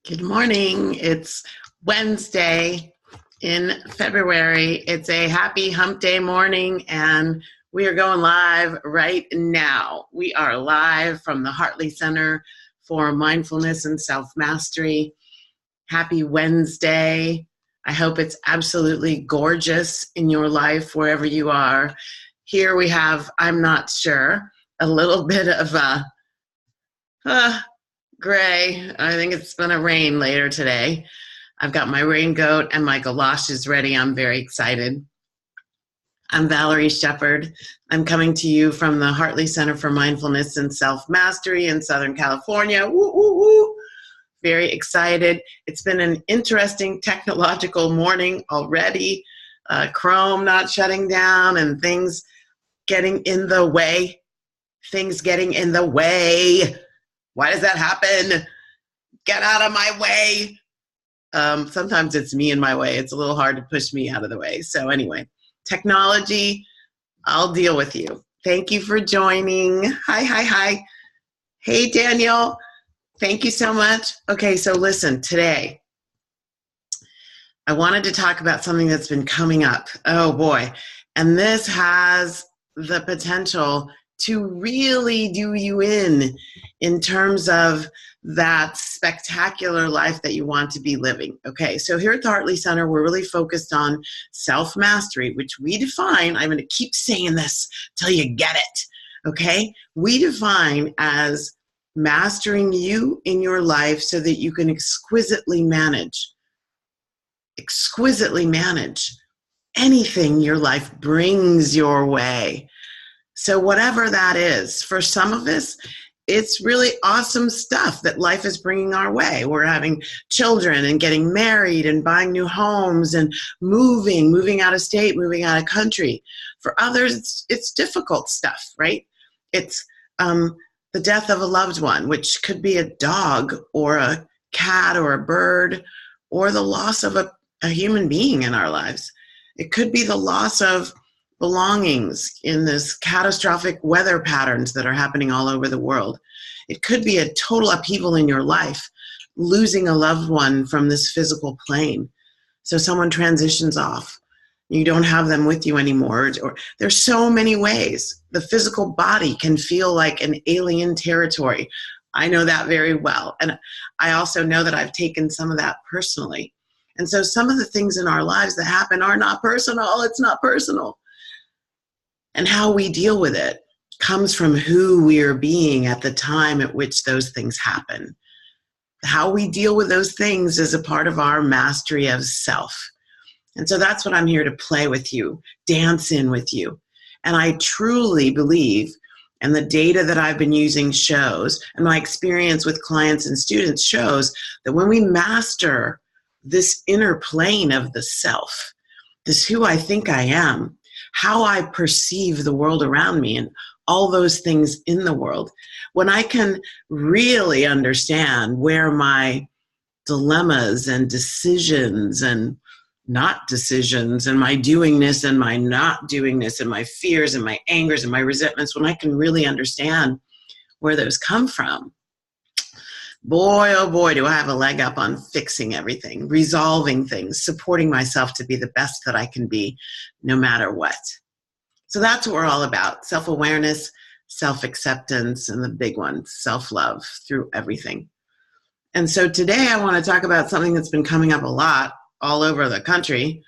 Good morning. It's Wednesday in February. It's a happy Hump Day morning, and we are going live right now. We are live from the Hartley Center for Mindfulness and Self-Mastery. Happy Wednesday. I hope it's absolutely gorgeous in your life wherever you are. Here we have, I'm not sure, a little bit of gray. I think it's going to rain later today. I've got my raincoat and my galoshes ready. I'm very excited. I'm Valerie Sheppard. I'm coming to you from the Hartley Center for Mindfulness and Self-Mastery in Southern California. Woo, woo, woo. Very excited. It's been an interesting technological morning already. Chrome not shutting down and things getting in the way. Things getting in the way. Why does that happen? Get out of my way. Sometimes it's me in my way. It's a little hard to push me out of the way. So anyway, technology, I'll deal with you. Thank you for joining. Hi. Hey, Daniel. Thank you so much. Okay, so listen, today, I wanted to talk about something that's been coming up. Oh, boy. And this has the potential to really do you in terms of that spectacular life that you want to be living. Okay, so here at the Hartley Center, we're really focused on self-mastery, which we define, I'm going to keep saying this till you get it, okay? We define as mastering you in your life so that you can exquisitely manage anything your life brings your way. So whatever that is, for some of us, it's really awesome stuff that life is bringing our way. We're having children and getting married and buying new homes and moving out of state, moving out of country. For others, it's difficult stuff, right? It's the death of a loved one, which could be a dog or a cat or a bird, or the loss of a human being in our lives. It could be the loss of belongings in this catastrophic weather patterns that are happening all over the world. It could be a total upheaval in your life, losing a loved one from this physical plane. So someone transitions off. You don't have them with you anymore. Or there's so many ways. The physical body can feel like an alien territory. I know that very well. And I also know that I've taken some of that personally. And so some of the things in our lives that happen are not personal. It's not personal. And how we deal with it comes from who we are being at the time at which those things happen. How we deal with those things is a part of our mastery of self. And so that's what I'm here to play with you, dance in with you. And I truly believe, and the data that I've been using shows, and my experience with clients and students shows, that when we master this inner plane of the self, this who I think I am, how I perceive the world around me and all those things in the world, when I can really understand where my dilemmas and decisions and not decisions and my doingness and my not doingness and my fears and my angers and my resentments, when I can really understand where those come from, boy, oh boy, do I have a leg up on fixing everything, resolving things, supporting myself to be the best that I can be no matter what. So that's what we're all about, self-awareness, self-acceptance, and the big one, self-love through everything. And so today I want to talk about something that's been coming up a lot all over the country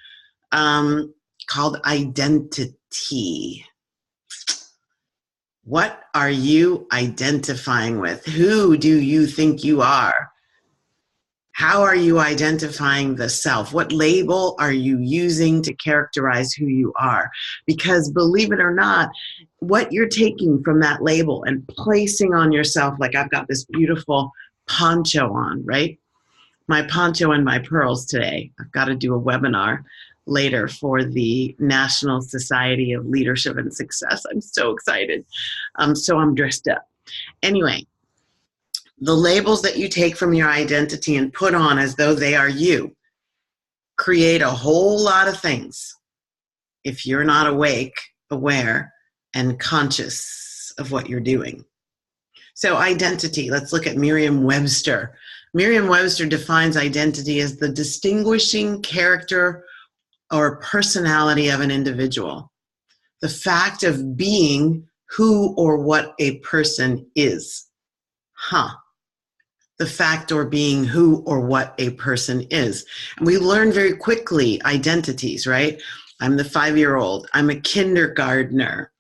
called identity. What are you identifying with? Who do you think you are? How are you identifying the self? What label are you using to characterize who you are? Because believe it or not, what you're taking from that label and placing on yourself, like I've got this beautiful poncho on, right? My poncho and my pearls today. I've got to do a webinar later for the National Society of Leadership and Success. I'm so excited. So I'm dressed up. Anyway, the labels that you take from your identity and put on as though they are you create a whole lot of things if you're not awake, aware, and conscious of what you're doing. So identity, let's look at Merriam-Webster. Merriam-Webster defines identity as the distinguishing character or personality of an individual. The fact of being who or what a person is. The fact or being who or what a person is. And we learn very quickly identities, right? I'm the 5-year-old. I'm a kindergartner.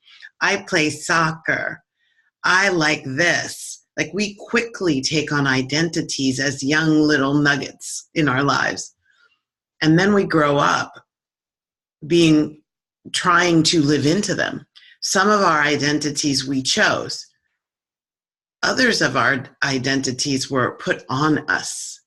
I play soccer. I like this. Like, we quickly take on identities as young little nuggets in our lives. And then we grow up trying to live into them. Some of our identities we chose. Others of our identities were put on us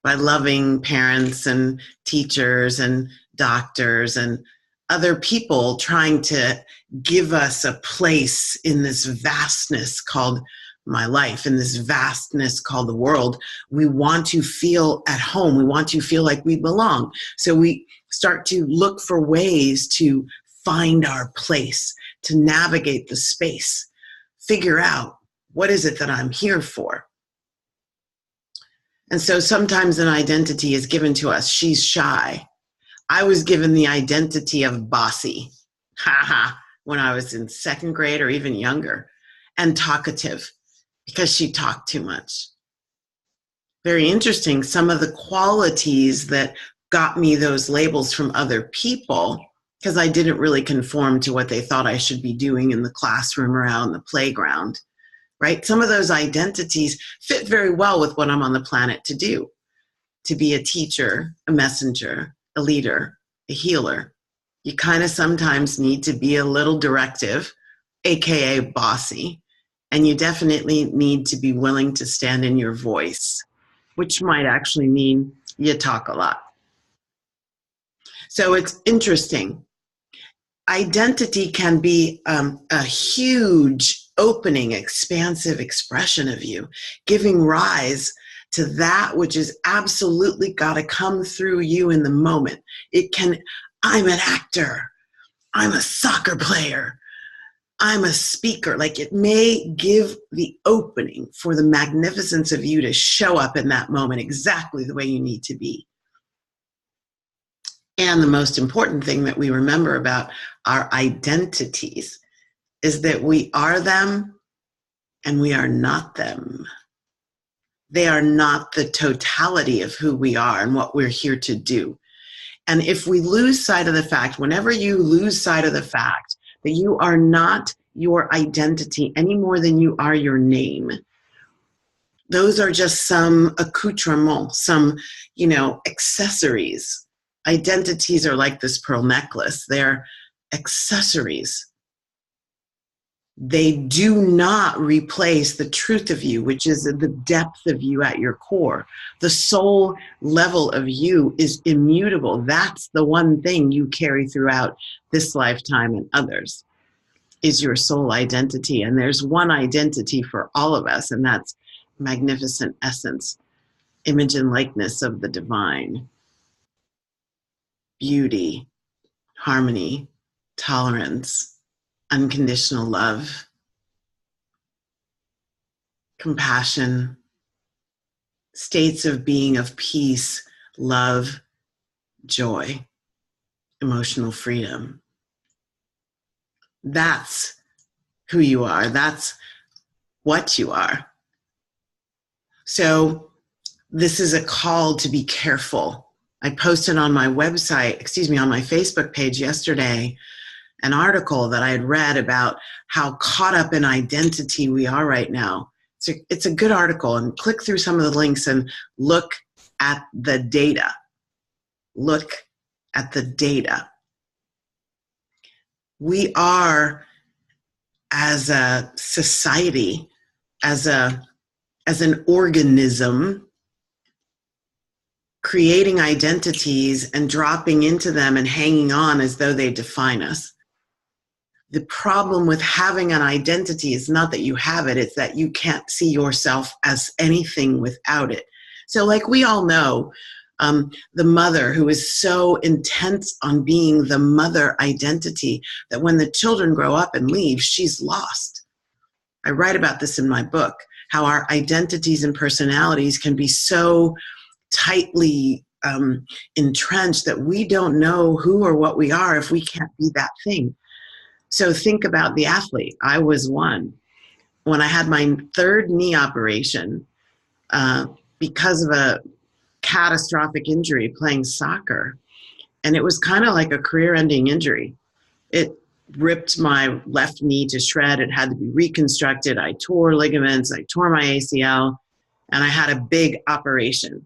by loving parents and teachers and doctors and other people trying to give us a place in this vastness called my life, in this vastness called the world. We want to feel at home. We want to feel like we belong. So we start to look for ways to find our place, to navigate the space, figure out, what is it that I'm here for? And so sometimes an identity is given to us. She's shy. I was given the identity of bossy, when I was in 2nd grade or even younger, and talkative because she talked too much. Very interesting. Some of the qualities that got me those labels from other people, because I didn't really conform to what they thought I should be doing in the classroom or out on the playground. Right? Some of those identities fit very well with what I'm on the planet to do, to be a teacher, a messenger, a leader, a healer. You kind of sometimes need to be a little directive, AKA bossy, and you definitely need to be willing to stand in your voice, which might actually mean you talk a lot. So it's interesting. Identity can be a huge opening, expansive expression of you, giving rise to that which is absolutely got to come through you in the moment. I'm an actor. I'm a soccer player. I'm a speaker. Like, it may give the opening for the magnificence of you to show up in that moment exactly the way you need to be. And the most important thing that we remember about our identities is that we are them and we are not them. They are not the totality of who we are and what we're here to do. And if we lose sight of the fact, whenever you lose sight of the fact that you are not your identity any more than you are your name, those are just some accoutrements, some, accessories. Identities are like this pearl necklace. They're accessories. They do not replace the truth of you, which is the depth of you at your core. The soul level of you is immutable. That's the one thing you carry throughout this lifetime and others, is your soul identity. And there's one identity for all of us, and that's magnificent essence, image and likeness of the divine. Beauty, harmony, tolerance, unconditional love, compassion, states of being of peace, love, joy, emotional freedom. That's who you are. That's what you are. So this is a call to be careful. I posted on my website, on my Facebook page yesterday, an article that I had read about how caught up in identity we are right now. It's a good article, and click through some of the links and look at the data. Look at the data. We are, as a society, as an organism, creating identities and dropping into them and hanging on as though they define us. The problem with having an identity is not that you have it, it's that you can't see yourself as anything without it. So like we all know, the mother who is so intense on being the mother identity that when the children grow up and leave, she's lost. I write about this in my book. how our identities and personalities can be so tightly entrenched that we don't know who or what we are if we can't be that thing. So think about the athlete. I was one. When I had my third knee operation, because of a catastrophic injury playing soccer, and it was kind of like a career-ending injury. It ripped my left knee to shred. It had to be reconstructed. I tore ligaments. I tore my ACL, and I had a big operation.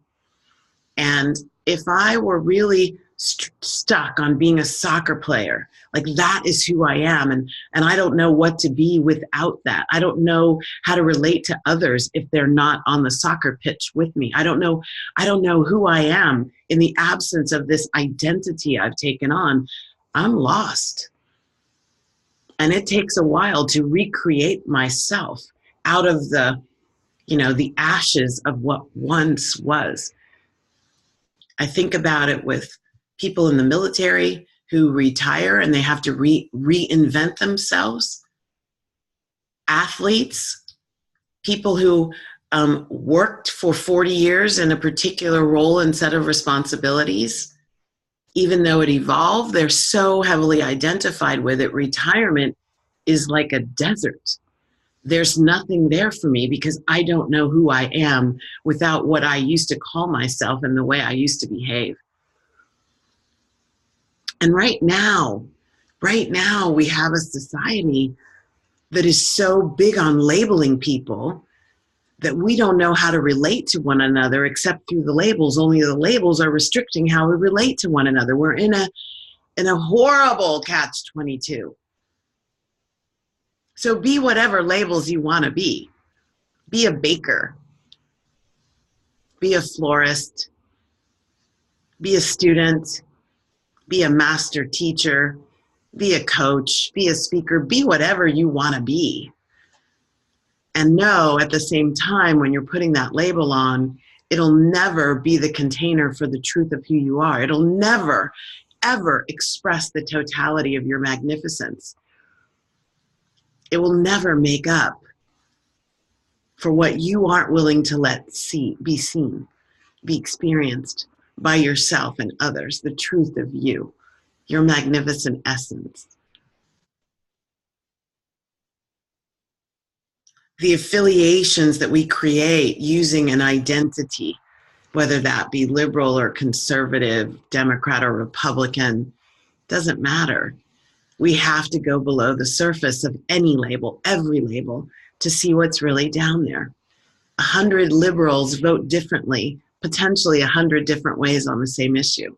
And if I were really stuck on being a soccer player, like that is who I am, and I don't know what to be without that. I don't know how to relate to others if they're not on the soccer pitch with me. I don't know who I am in the absence of this identity I've taken on. I'm lost. And it takes a while to recreate myself out of the ashes of what once was. I think about it with people in the military who retire and they have to reinvent themselves. Athletes, people who worked for 40 years in a particular role and set of responsibilities. Even though it evolved, they're so heavily identified with it. Retirement is like a desert. There's nothing there for me because I don't know who I am without what I used to call myself and the way I used to behave. And right now we have a society that is so big on labeling people that we don't know how to relate to one another except through the labels. Only the labels are restricting how we relate to one another. We're in a horrible catch-22. So be whatever labels you want to be. Be a baker. Be a florist. Be a student. Be a master teacher. Be a coach. Be a speaker. Be whatever you want to be. And know at the same time when you're putting that label on, it'll never be the container for the truth of who you are. It'll never, ever express the totality of your magnificence. It will never make up for what you aren't willing to be seen, be experienced by yourself and others, the truth of you, your magnificent essence. The affiliations that we create using an identity, whether that be liberal or conservative, Democrat or Republican, doesn't matter. We have to go below the surface of any label, every label, to see what's really down there. 100 liberals vote differently, potentially 100 different ways on the same issue.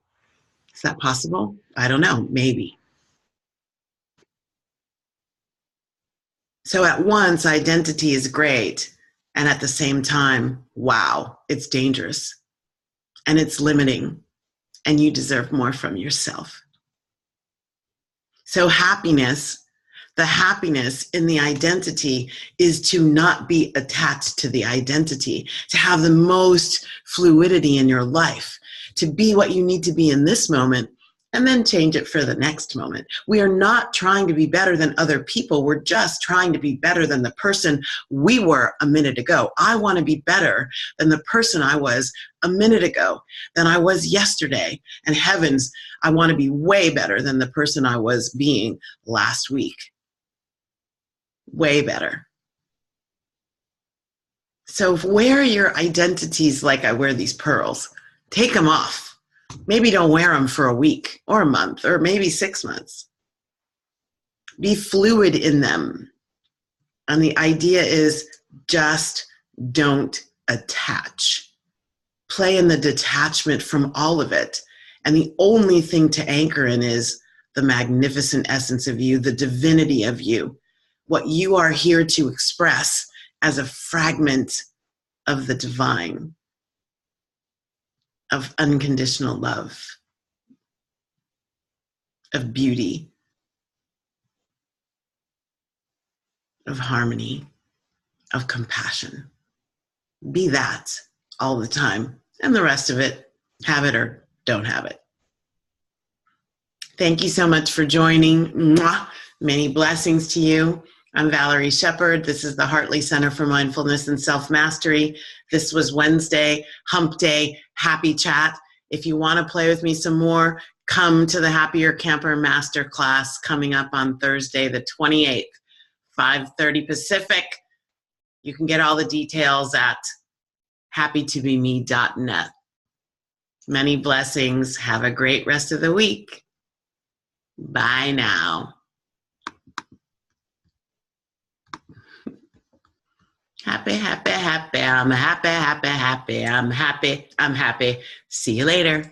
Is that possible? I don't know, maybe. So at once, identity is great, and at the same time, wow, it's dangerous, and it's limiting, and you deserve more from yourself. So happiness, the happiness in the identity is to not be attached to the identity, to have the most fluidity in your life, to be what you need to be in this moment, and then change it for the next moment. We are not trying to be better than other people. We're just trying to be better than the person we were a minute ago. I want to be better than the person I was a minute ago, than I was yesterday. And heavens, I want to be way better than the person I was being last week. Way better. So wear your identities like I wear these pearls. Take them off. Maybe don't wear them for a week or a month or maybe 6 months. Be fluid in them. And the idea is just don't attach. Play in the detachment from all of it. And the only thing to anchor in is the magnificent essence of you, the divinity of you, what you are here to express as a fragment of the divine, of unconditional love, of beauty, of harmony, of compassion. Be that all the time. And the rest of it, have it or don't have it. Thank you so much for joining. Mwah. Many blessings to you. I'm Valerie Sheppard. This is the Hartley Center for Mindfulness and Self-Mastery. This was Wednesday, Hump Day Happy Chat. If you want to play with me some more, come to the Happier Camper Masterclass coming up on Thursday, the 28th, 5:30 Pacific. You can get all the details at happytobeme.net. Many blessings. Have a great rest of the week. Bye now. Happy, happy, happy. I'm happy, happy, happy. I'm happy. I'm happy. See you later.